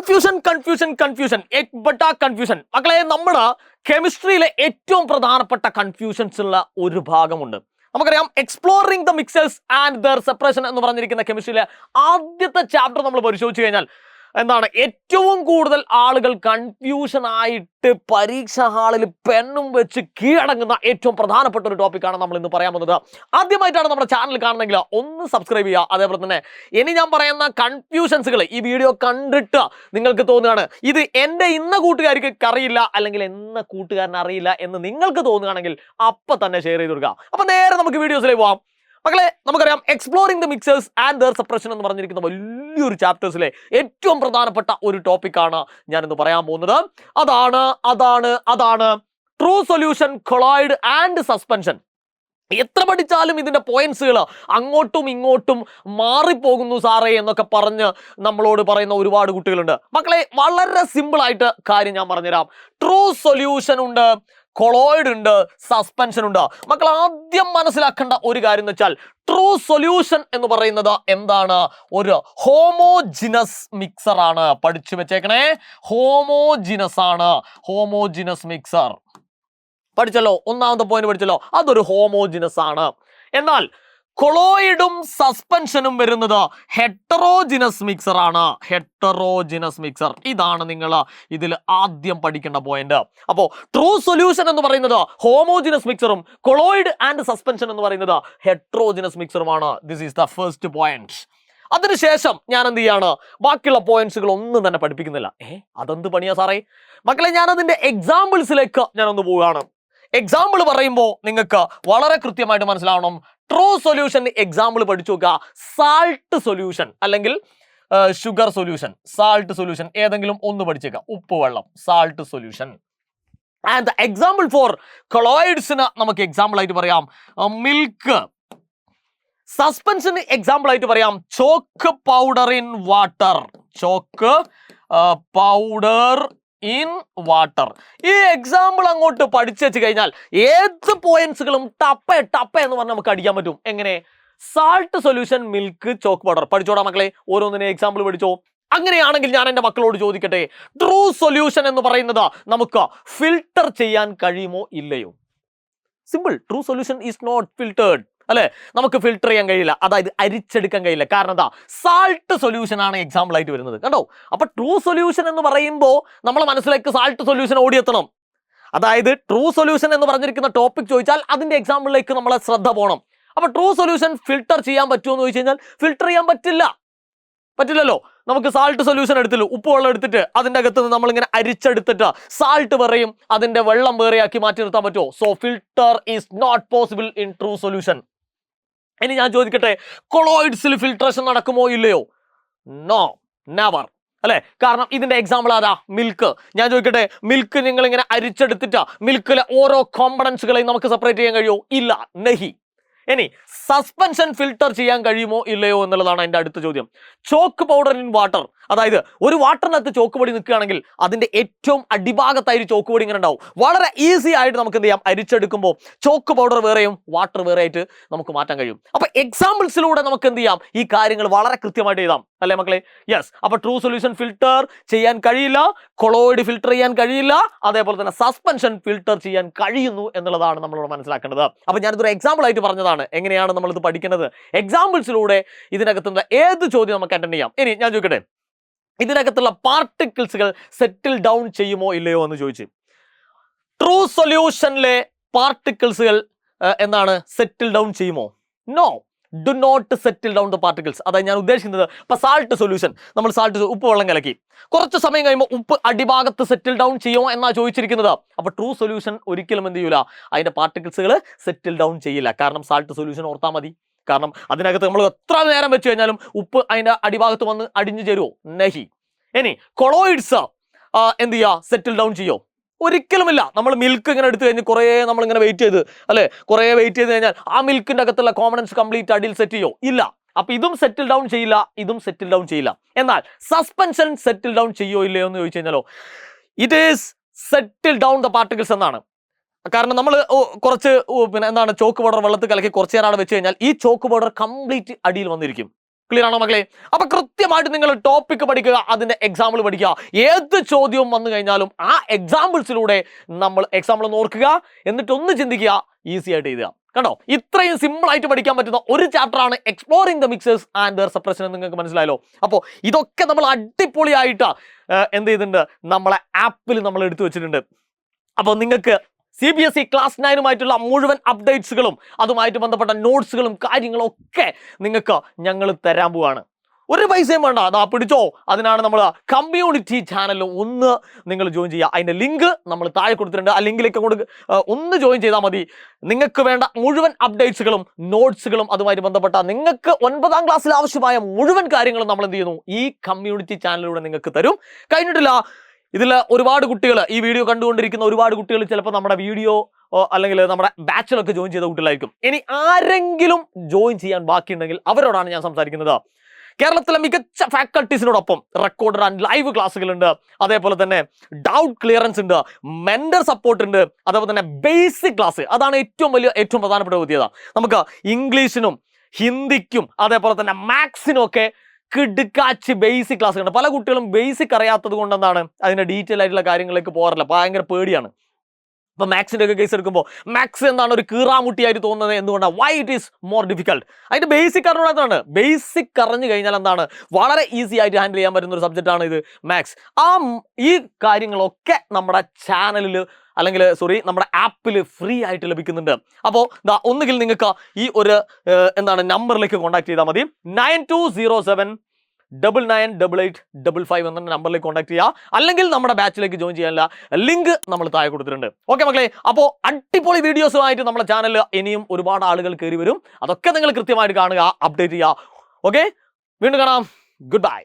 Confusion എക് ബട്ട confusion. മക്കളെ, നമ്മുടെ കെമിസ്ട്രിയിലെ ഏറ്റവും പ്രധാനപ്പെട്ട കൺഫ്യൂഷൻസ് ഉള്ള ഒരു ഭാഗമുണ്ട്. നമുക്കറിയാം, exploring the mixers and there separation എന്ന് പറഞ്ഞിരിക്കുന്ന കെമിസ്ട്രിയിലെ ആദ്യത്തെ ചാപ്റ്റർ നമ്മൾ പരിശോധിച്ചു കഴിഞ്ഞാൽ എന്താണ് ഏറ്റവും കൂടുതൽ ആളുകൾ കൺഫ്യൂഷൻ ആയിട്ട് പരീക്ഷാ ഹാളിൽ പെണ്ണും വെച്ച് കീഴടങ്ങുന്ന ഏറ്റവും പ്രധാനപ്പെട്ട ഒരു ടോപ്പിക്കാണ് നമ്മൾ ഇന്ന് പറയാൻ പോകുന്നത്. ആദ്യമായിട്ടാണ് നമ്മുടെ ചാനൽ കാണുന്നെങ്കിൽ ഒന്ന് സബ്സ്ക്രൈബ് ചെയ്യുക. അതേപോലെ തന്നെ ഇനി ഞാൻ പറയുന്ന കൺഫ്യൂഷൻസുകൾ ഈ വീഡിയോ കണ്ടിട്ട് നിങ്ങൾക്ക് തോന്നുകയാണ് ഇത് എൻ്റെ ഇന്ന കൂട്ടുകാർക്ക് അറിയില്ല അല്ലെങ്കിൽ എന്ന കൂട്ടുകാരന് അറിയില്ല എന്ന് നിങ്ങൾക്ക് തോന്നുകയാണെങ്കിൽ അപ്പൊ തന്നെ ഷെയർ ചെയ്ത് കൊടുക്കുക. അപ്പൊ നേരെ നമുക്ക് വീഡിയോസിലേക്ക് പോവാം. മക്കളെ, നമുക്കറിയാം, exploring the mixers and there separation എന്ന് പറഞ്ഞിരിക്കുന്ന വലിയൊരു ചാപ്റ്റേഴ്സിലെ ഏറ്റവും പ്രധാനപ്പെട്ട ഒരു ടോപ്പിക്കാണ് ഞാനിന്ന് പറയാൻ പോകുന്നത്. അതാണ് true solution, colloid and suspension. എത്ര പഠിച്ചാലും ഇതിന്റെ പോയിന്റ്സുകൾ അങ്ങോട്ടും ഇങ്ങോട്ടും മാറിപ്പോകുന്നു സാറേ എന്നൊക്കെ പറഞ്ഞ് നമ്മളോട് പറയുന്ന ഒരുപാട് കുട്ടികളുണ്ട്. മക്കളെ, വളരെ സിമ്പിൾ ആയിട്ട് കാര്യം ഞാൻ പറഞ്ഞുതരാം. ട്രൂ സൊല്യൂഷൻ ഉണ്ട്, കൊളോയിഡ് ഉണ്ട്, സസ്പെൻഷൻ ഉണ്ട്. മക്കൾ ആദ്യം മനസ്സിലാക്കേണ്ട ഒരു കാര്യം എന്ന് വെച്ചാൽ ട്രൂ സൊല്യൂഷൻ എന്ന് പറയുന്നത് എന്താണ്? ഒരു ഹോമോജിനസ് മിക്സർ ആണ്. പഠിച്ചു വെച്ചേക്കണേ, ഹോമോജിനസ് ആണ്. ഹോമോജിനസ് മിക്സർ പഠിച്ചല്ലോ, ഒന്നാമത്തെ പോയിന്റ് പഠിച്ചല്ലോ, അതൊരു ഹോമോജിനസ് ആണ്. എന്നാൽ കൊളോയിഡും സസ്പെൻഷനും വരുന്നത് ഹെറ്ററോജിനസ് മിക്സർ ആണ്. ഹെറ്ററോജിനസ് മിക്സർ, ഇതാണ് നിങ്ങൾ ഇതിൽ ആദ്യം പഠിക്കേണ്ട പോയിന്റ്. അപ്പോൾ ട്രൂ സൊല്യൂഷൻ എന്ന് പറയുന്നത് ഹോമോജിനസ് മിക്സറും കൊളോയിഡ് ആൻഡ് സസ്പെൻഷൻ എന്ന് പറയുന്നത് ഹെറ്ററോജിനസ് മിക്സറുമാണ്. This is the first point. അതിനുശേഷം ഞാൻ എന്ത് ചെയ്യാണ്? ബാക്കിയുള്ള പോയിന്റ്സുകൾ ഒന്നും തന്നെ പഠിപ്പിക്കുന്നില്ല. അതെന്ത് പണിയാ സാറേ? മക്കളെ, ഞാൻ അതിന്റെ എക്സാമ്പിൾസിലേക്ക് ഞാനൊന്ന് പോവുകയാണ്. എക്സാമ്പിൾ പറയുമ്പോൾ നിങ്ങൾക്ക് വളരെ കൃത്യമായിട്ട് മനസ്സിലാവണം. ട്രൂ സൊല്യൂഷൻ എക്സാമ്പിൾ പഠിച്ചു നോക്കുക. സാൾട്ട് സൊല്യൂഷൻ അല്ലെങ്കിൽ ഷുഗർ സൊല്യൂഷൻ, സാൾട്ട് സൊല്യൂഷൻ ഏതെങ്കിലും ഒന്ന് പഠിച്ചേക്കാം. ഉപ്പ് വെള്ളം, salt solution. And example for കൊളോയിഡ്സിന് നമുക്ക് എക്സാമ്പിൾ ആയിട്ട് പറയാം മിൽക്ക്. സസ്പെൻഷന് എക്സാമ്പിൾ ആയിട്ട് പറയാം chalk powder in water. Chalk powder in water. ഈ എക്സാമ്പിൾ അങ്ങോട്ട് പഠിച്ചു വെച്ച് കഴിഞ്ഞാൽ ഏത് പോയിന്റ്സുകളും ടപ്പ എന്ന് പറഞ്ഞാൽ നമുക്ക് അടിക്കാൻ പറ്റും. എങ്ങനെ? Salt solution, milk, chalk powder. പഠിച്ചോടാ മക്കളെ, ഓരോന്നിനെ എക്സാമ്പിൾ പഠിച്ചോ. അങ്ങനെയാണെങ്കിൽ ഞാൻ എൻ്റെ മക്കളോട് ചോദിക്കട്ടെ, ട്രൂ സൊല്യൂഷൻ എന്ന് പറയുന്നത് നമുക്ക് ഫിൽട്ടർ ചെയ്യാൻ കഴിയുമോ ഇല്ലയോ? Simple. True solution is not filtered, അല്ലെ? നമുക്ക് ഫിൽട്ടർ ചെയ്യാൻ കഴിയില്ല, അതായത് അരിച്ചെടുക്കാൻ കഴിയില്ല. കാരണം എന്താ? സാൾട്ട് സൊല്യൂഷൻ ആണ് എക്സാമ്പിൾ ആയിട്ട് വരുന്നത്. കണ്ടോ? അപ്പൊ ട്രൂ സൊല്യൂഷൻ എന്ന് പറയുമ്പോൾ നമ്മളെ മനസ്സിലേക്ക് സാൾട്ട് സൊല്യൂഷൻ ഓടിയെത്തണം. അതായത് ട്രൂ സൊല്യൂഷൻ എന്ന് പറഞ്ഞിരിക്കുന്ന ടോപ്പിക് ചോദിച്ചാൽ അതിന്റെ എക്സാമ്പിളിലേക്ക് നമ്മളെ ശ്രദ്ധ പോകണം. അപ്പൊ ട്രൂ സൊല്യൂഷൻ ഫിൽട്ടർ ചെയ്യാൻ പറ്റുമോ എന്ന് ചോദിച്ചു കഴിഞ്ഞാൽ ഫിൽട്ടർ ചെയ്യാൻ പറ്റില്ലല്ലോ. നമുക്ക് സാൾട്ട് സൊല്യൂഷൻ എടുത്തില്ല, ഉപ്പ് വെള്ളം എടുത്തിട്ട് അതിൻ്റെ അകത്ത് നിന്ന് നമ്മളിങ്ങനെ അരിച്ചെടുത്തിട്ട് സാൾട്ട് വേറെയും അതിന്റെ വെള്ളം വേറെയാക്കി മാറ്റി നിർത്താൻ പറ്റുമോ? So filter is not possible in true solution. ഇനി ഞാൻ ചോദിക്കട്ടെ, കൊളോയിഡ്സിൽ ഫിൽട്രേഷൻ നടക്കുമോ ഇല്ലയോ? നോ, നെവർ, അല്ലെ? കാരണം ഇതിന്റെ എക്സാമ്പിൾ ആരാ? മിൽക്ക്. ഞാൻ ചോദിക്കട്ടെ, മിൽക്ക് നിങ്ങൾ ഇങ്ങനെ അരിച്ചെടുത്തിട്ട് മിൽക്കിലെ ഓരോ കോമ്പണൻസുകളെയും നമുക്ക് സെപ്പറേറ്റ് ചെയ്യാൻ കഴിയുമോ? ഇല്ല, നഹി. ഇനി സസ്പെൻഷൻ ഫിൽട്ടർ ചെയ്യാൻ കഴിയുമോ ഇല്ലയോ എന്നുള്ളതാണ് എൻ്റെ അടുത്ത ചോദ്യം. ചോക്ക് പൗഡർ ഇൻ വാട്ടർ, അതായത് ഒരു വാട്ടറിനകത്ത് ചോക്ക് പൊടി നിൽക്കുകയാണെങ്കിൽ അതിന്റെ ഏറ്റവും അടിഭാഗത്തായി ചോക്ക് പൊടി ഇങ്ങനെ ഉണ്ടാവും. വളരെ ഈസി ആയിട്ട് നമുക്ക് എന്ത് ചെയ്യാം? അരിച്ചെടുക്കുമ്പോൾ ചോക്ക് പൗഡർ വേറെയും വാട്ടർ വേറെ ആയിട്ട് നമുക്ക് മാറ്റാൻ കഴിയും. അപ്പൊ എക്സാമ്പിൾസിലൂടെ നമുക്ക് എന്ത് ചെയ്യാം? ഈ കാര്യങ്ങൾ വളരെ കൃത്യമായിട്ട് എഴുതാം, അല്ലെ മക്കളെ? യെസ്. അപ്പൊ ട്രൂ സൊല്യൂഷൻ ഫിൽട്ടർ ചെയ്യാൻ കഴിയില്ല, കൊളോയിഡ് ഫിൽട്ടർ ചെയ്യാൻ കഴിയില്ല, അതേപോലെ തന്നെ സസ്പെൻഷൻ ഫിൽട്ടർ ചെയ്യാൻ കഴിയുന്നു എന്നുള്ളതാണ് നമ്മളോട് മനസ്സിലാക്കേണ്ടത്. അപ്പൊ ഞാനിതൊരു എക്സാമ്പിൾ ആയിട്ട് പറഞ്ഞതാണ്. എങ്ങനെയാണ് നമ്മൾ ഇത് പഠിക്കുന്നത്? എക്സാമ്പിൾസിലൂടെ ഇതിനകത്തുള്ള ഏത് ചോദ്യം നമുക്ക് അറ്റൻഡ് ചെയ്യാം. ഇനി ഞാൻ ചോദിക്കട്ടെ, ഇതിനകത്തുള്ള പാർട്ടിക്കിൾസുകൾ സെറ്റിൽ ഡൗൺ ചെയ്യുമോ ഇല്ലയോ എന്ന് ചോദിച്ചു. ട്രൂ സൊല്യൂഷനിലെ പാർട്ടിക്കിൾസുകൾ എന്താണ്? സെറ്റിൽ ഡൗൺ ചെയ്യുമോ? No, do not settle down the particles. അതായത് ഞാൻ ഉദ്ദേശിക്കുന്നത്, ഇപ്പൊ സാൾട്ട് സൊല്യൂഷൻ, നമ്മൾ ഉപ്പ് വെള്ളം കലക്കി കുറച്ച് സമയം കഴിയുമ്പോൾ ഉപ്പ് അടിഭാഗത്ത് സെറ്റിൽ ഡൗൺ ചെയ്യുമോ എന്നാ ചോദിച്ചിരിക്കുന്നത്. അപ്പൊ ട്രൂ സൊല്യൂഷൻ ഒരിക്കലും എന്ത് ചെയ്യൂല? അതിന്റെ പാർട്ടിക്കിൾസുകൾ സെറ്റിൽ ഡൗൺ ചെയ്യില്ല. കാരണം സാൾട്ട് സൊല്യൂഷൻ ഓർത്താൽ മതി. കാരണം അതിനകത്ത് നമ്മൾ എത്ര നേരം വെച്ച് കഴിഞ്ഞാലും ഉപ്പ് അതിന്റെ അടിഭാഗത്ത് വന്ന് അടിഞ്ഞു ചേരുവോ? നഹി. ഇനി കൊളോയിഡ്സ് എന്ത് ചെയ്യുക? സെറ്റിൽ ഡൗൺ ചെയ്യോ? ഒരിക്കലുമില്ല. നമ്മൾ മിൽക്ക് ഇങ്ങനെ എടുത്തു കഴിഞ്ഞ് കുറേ നമ്മളിങ്ങനെ വെയിറ്റ് ചെയ്ത്, അല്ലെ? കുറേ വെയിറ്റ് ചെയ്ത് കഴിഞ്ഞാൽ ആ മിൽക്കിന്റെ അകത്തുള്ള കോമ്പണൻസ് കംപ്ലീറ്റ് അടിയിൽ സെറ്റ് ചെയ്യോ? ഇല്ല. അപ്പൊ ഇതും സെറ്റിൽ ഡൗൺ ചെയ്യില്ല, ഇതും സെറ്റിൽ ഡൗൺ ചെയ്യില്ല. എന്നാൽ സസ്പെൻഷൻ സെറ്റിൽ ഡൗൺ ചെയ്യോ ഇല്ലയോ എന്ന് ചോദിച്ചു കഴിഞ്ഞാലോ, it is settle down the particles എന്നാണ്. കാരണം നമ്മൾ കുറച്ച് പിന്നെ എന്താണ് ചോക്ക് പൗഡർ വെള്ളത്തിൽ കലക്കി കുറച്ച് നേരം വെച്ച് കഴിഞ്ഞാൽ ഈ ചോക്ക് പൗഡർ കംപ്ലീറ്റ് അടിയിൽ വന്നിരിക്കും. ക്ലിയർ ആണോ മക്കളെ? അപ്പൊ കൃത്യമായിട്ട് നിങ്ങൾ ടോപ്പിക് പഠിക്കുക, അതിന്റെ എക്സാമ്പിൾ പഠിക്കുക. ഏത് ചോദ്യവും വന്നു കഴിഞ്ഞാലും ആ എക്സാമ്പിൾസിലൂടെ നമ്മൾ എക്സാമ്പിൾ ഒന്ന് ഓർക്കുക, എന്നിട്ട് ഒന്ന് ചിന്തിക്കുക, ഈസി ആയിട്ട് എഴുതുക. കണ്ടോ, ഇത്രയും സിമ്പിൾ ആയിട്ട് പഠിക്കാൻ പറ്റുന്ന ഒരു ചാപ്റ്റർ ആണ് exploring the mixers and their suppression എന്ന് നിങ്ങൾക്ക് മനസ്സിലായല്ലോ. അപ്പോൾ ഇതൊക്കെ നമ്മൾ അടിപൊളിയായിട്ട് എന്ത് ചെയ്തിട്ടുണ്ട്, നമ്മളെ ആപ്പിൽ നമ്മൾ എടുത്തു വെച്ചിട്ടുണ്ട്. അപ്പോൾ നിങ്ങൾക്ക് CBSE ക്ലാസ് 9 മുഴുവൻ അപ്ഡേറ്റ്സുകളും അതുമായിട്ട് ബന്ധപ്പെട്ട നോട്ട്സുകളും കാര്യങ്ങളും ഒക്കെ നിങ്ങൾക്ക് ഞങ്ങൾ തരാൻ പോവാണ്. ഒരു പൈസയും വേണ്ട, അതാ പിടിച്ചോ. അതിനാണ് നമ്മൾ കമ്മ്യൂണിറ്റി ചാനലിൽ ഒന്ന് നിങ്ങൾ ജോയിൻ ചെയ്യുക. അതിൻ്റെ ലിങ്ക് നമ്മൾ താഴെ കൊടുത്തിട്ടുണ്ട്. ആ ലിങ്കിലേക്ക് അങ്ങോട്ട് ഒന്ന് ജോയിൻ ചെയ്താൽ മതി. നിങ്ങൾക്ക് വേണ്ട മുഴുവൻ അപ്ഡേറ്റ്സുകളും നോട്ട്സുകളും അതുമായിട്ട് ബന്ധപ്പെട്ട നിങ്ങൾക്ക് 9ാം ക്ലാസ്സിൽ ആവശ്യമായ മുഴുവൻ കാര്യങ്ങളും നമ്മൾ എന്ത് ചെയ്യുന്നു, ഈ കമ്മ്യൂണിറ്റി ചാനലിലൂടെ നിങ്ങൾക്ക് തരും. കഴിഞ്ഞിട്ടില്ല, ഇതിൽ ഒരുപാട് കുട്ടികൾ, ഈ വീഡിയോ കണ്ടുകൊണ്ടിരിക്കുന്ന ഒരുപാട് കുട്ടികൾ ചിലപ്പോൾ നമ്മുടെ വീഡിയോ അല്ലെങ്കിൽ നമ്മുടെ ബാച്ചിലൊക്കെ ജോയിൻ ചെയ്ത കുട്ടികളായിരിക്കും. ഇനി ആരെങ്കിലും ജോയിൻ ചെയ്യാൻ ബാക്കിയുണ്ടെങ്കിൽ അവരോടാണ് ഞാൻ സംസാരിക്കുന്നത്. കേരളത്തിലെ മികച്ച ഫാക്കൽറ്റീസിനോടൊപ്പം റെക്കോർഡഡ് ആൻഡ് ലൈവ് ക്ലാസ്സുകളുണ്ട്, അതേപോലെ തന്നെ ഡൗട്ട് ക്ലിയറൻസ് ഉണ്ട്, മെന്റർ സപ്പോർട്ട് ഉണ്ട്, അതേപോലെ തന്നെ ബേസിക് ക്ലാസ്. അതാണ് ഏറ്റവും പ്രധാനപ്പെട്ട പ്രത്യേകത. നമുക്ക് ഇംഗ്ലീഷിനും ഹിന്ദിക്കും അതേപോലെ തന്നെ മാത്സിനും ഒക്കെ കിടുക്കാച്ച് ബേസിക് ക്ലാസ് ഉണ്ട്. പല കുട്ടികളും ബേസിക് അറിയാത്തത് കൊണ്ട് എന്താണ് അതിന്റെ ഡീറ്റെയിൽ ആയിട്ടുള്ള കാര്യങ്ങളിലേക്ക് പോകാറില്ല, ഭയങ്കര പേടിയാണ്. ഇപ്പൊ മാത്സിന്റെ ഒക്കെ കേസ് എടുക്കുമ്പോൾ മാത്സ് എന്താണ് ഒരു കീറാമുട്ടിയായിട്ട് തോന്നുന്നത്, എന്തുകൊണ്ടാണ്? Why it is more difficult. അതിന്റെ ബേസിക് അറിഞ്ഞാണ്. ബേസിക് അറിഞ്ഞു കഴിഞ്ഞാൽ എന്താണ് വളരെ ഈസി ആയിട്ട് ഹാൻഡിൽ ചെയ്യാൻ പറ്റുന്ന ഒരു സബ്ജക്റ്റ് ആണ് ഇത് മാത്സ്. ഈ കാര്യങ്ങളൊക്കെ നമ്മുടെ ചാനലിൽ അല്ലെങ്കിൽ നമ്മുടെ ആപ്പിൽ ഫ്രീ ആയിട്ട് ലഭിക്കുന്നുണ്ട്. അപ്പോൾ ഒന്നുകിൽ നിങ്ങൾക്ക് ഈ ഒരു നമ്പറിലേക്ക് കോൺടാക്ട് ചെയ്താൽ മതി. 9207998855 എന്ന നമ്പറിലേക്ക് കോൺടാക്ട് ചെയ്യുക. അല്ലെങ്കിൽ നമ്മുടെ ബാച്ചിലേക്ക് ജോയിൻ ചെയ്യാനുള്ള ലിങ്ക് നമ്മൾ താഴെ കൊടുത്തിട്ടുണ്ട്. ഓക്കെ മക്കളെ, അപ്പോൾ അടിപൊളി വീഡിയോസുമായിട്ട് നമ്മുടെ ചാനലിൽ ഇനിയും ഒരുപാട് ആളുകൾ കയറി വരും. അതൊക്കെ നിങ്ങൾ കൃത്യമായിട്ട് കാണുക, അപ്ഡേറ്റ് ചെയ്യുക. ഓക്കെ, വീണ്ടും കാണാം. Good bye.